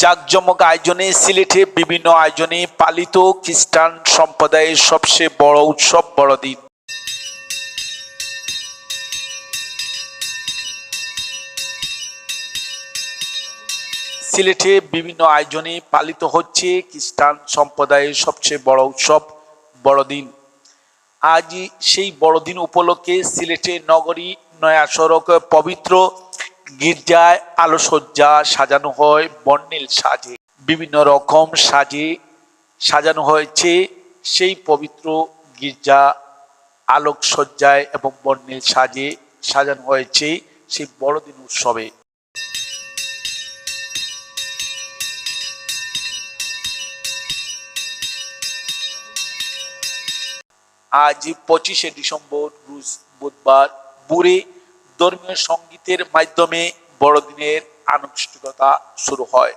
জাঁকজমক আয়োজনে সিলেটে বিভিন্ন আয়োজনে পালিত খ্রিস্টান সম্প্রদায়ের সবচেয়ে বড় উৎসব বড়দিন। সিলেটে বিভিন্ন আয়োজনে পালিত হচ্ছে খ্রিস্টান সম্প্রদায়ের সবচেয়ে বড় উৎসব বড়দিন। আজ সেই বড়দিন উপলক্ষে সিলেটে নগরী নয়া সড়ক পবিত্র গির্জায় আলোকসজ্জা সাজানো হয় বর্ণিল সাজে। বিভিন্ন রকম সাজে সাজানো হয়েছে সেই পবিত্র গির্জা আলোকসজ্জায় এবং বর্ণিল সাজে সাজানো হয়েছে সেই বড়দিন উৎসবে। আজ 25শে ডিসেম্বর রোজ বুধবার ভোরে ধর্মীয় সঙ্গীতের মাধ্যমে বড়দিনের আনুষ্ঠানিকতা শুরু হয়।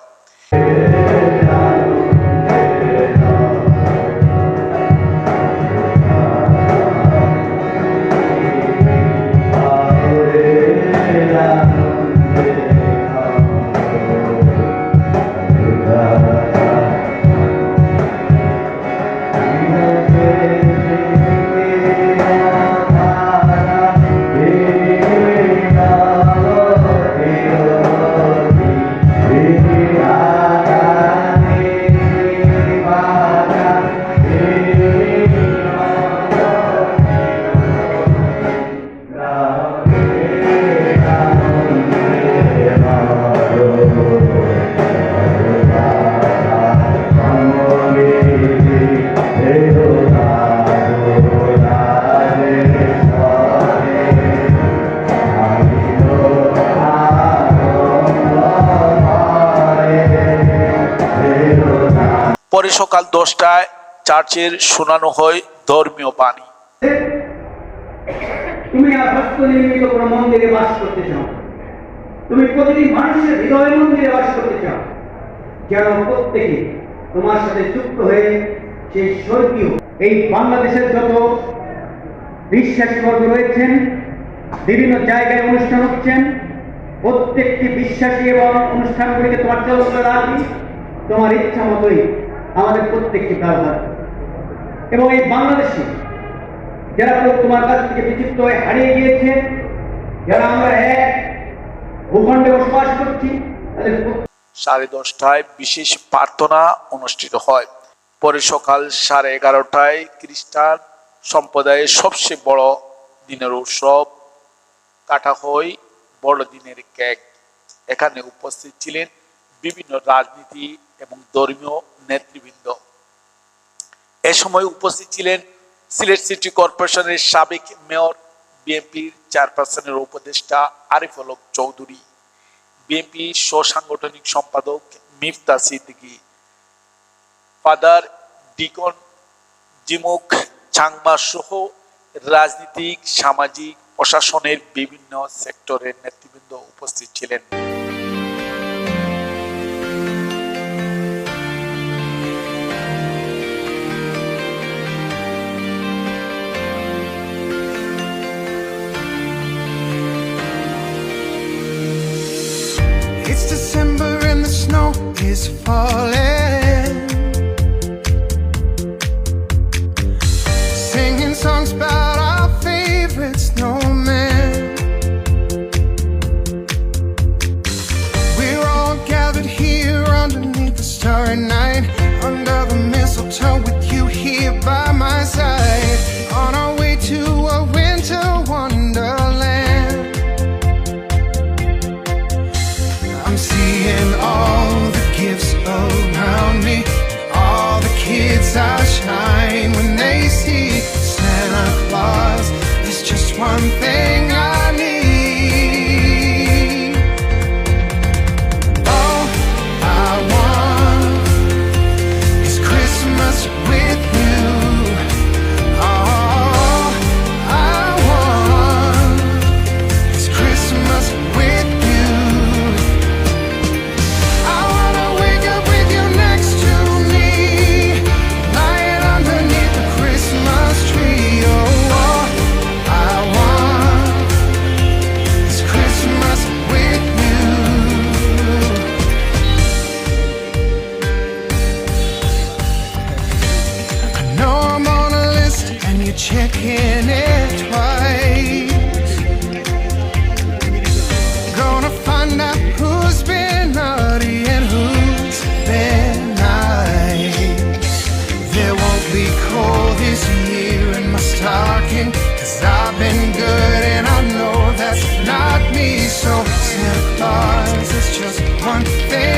পরে সকাল 10টায় চার্চের শোনানো হয় ধর্মীয় বাণী। তুমি আর হস্তনির্মিত কোনো মন্দিরে বাস করতে চাও, তুমি প্রতিটি মানুষের হৃদয় মন্দিরে বাস করতে চাও, যেন প্রত্যেকে তোমার সাথে যুক্ত হয়ে সেই স্বর্গীয় এই বাংলাদেশের যত বিশ্বাসী বর্গ রয়েছেন, বিভিন্ন জায়গায় অনুষ্ঠান হচ্ছেন, প্রত্যেকটি বিশ্বাসী এবং অনুষ্ঠানগুলিকে তোমার চালু করে রাখি তোমার ইচ্ছা মতোই আমাদের প্রত্যেককে ব্যবহার এবং এই বাংলাদেশে যারা তোমার কাছ থেকে বিচিত্র হয়ে হারিয়ে গিয়েছে, যারা আমরা এক ভূখণ্ডে বসবাস করছি, তাদের 10:30টায় বিশেষ প্রার্থনা অনুষ্ঠিত হয়। পরে সকাল 11:30টায় খ্রিস্টান সম্প্রদায়ের সবচেয়ে বড় দিনের উৎসব কাটা হয় বড়দিনের কেক। এখানে উপস্থিত ছিলেন বিভিন্ন রাজনীতি এবং ধর্মীয় নেতৃবৃন্দ। এ সময় উপস্থিত ছিলেন সিলেট সিটি কর্পোরেশনের সাবেক মেয়র, বিএনপির চেয়ারপারসনের উপদেষ্টা আরিফ আলম চৌধুরী, বিএনপি সাংগঠনিক সম্পাদক মিফতা সিদ্দিকী, ফাদার ডিকন জিমুক চাংমা সহ রাজনীতিক, সামাজিক, প্রশাসনের বিভিন্ন সেক্টরের নেতৃবৃন্দ উপস্থিত ছিলেন। It's December and the snow is falling, singing songs about our favorite snowman. We're all gathered here underneath the starry night, under the mistletoe with you here by my side, on our way to a winter wonderland. I'm seeing all the gifts around me, all the kids are shine when they see Santa Claus. There's just one thing I need. All I want is Christmas with you. checking it twice. Gonna find out who's been naughty and who's been nice. There won't be cold this year in my stocking, 'cause I've been good and I know that's not me. So Santa Claus, there's just one thing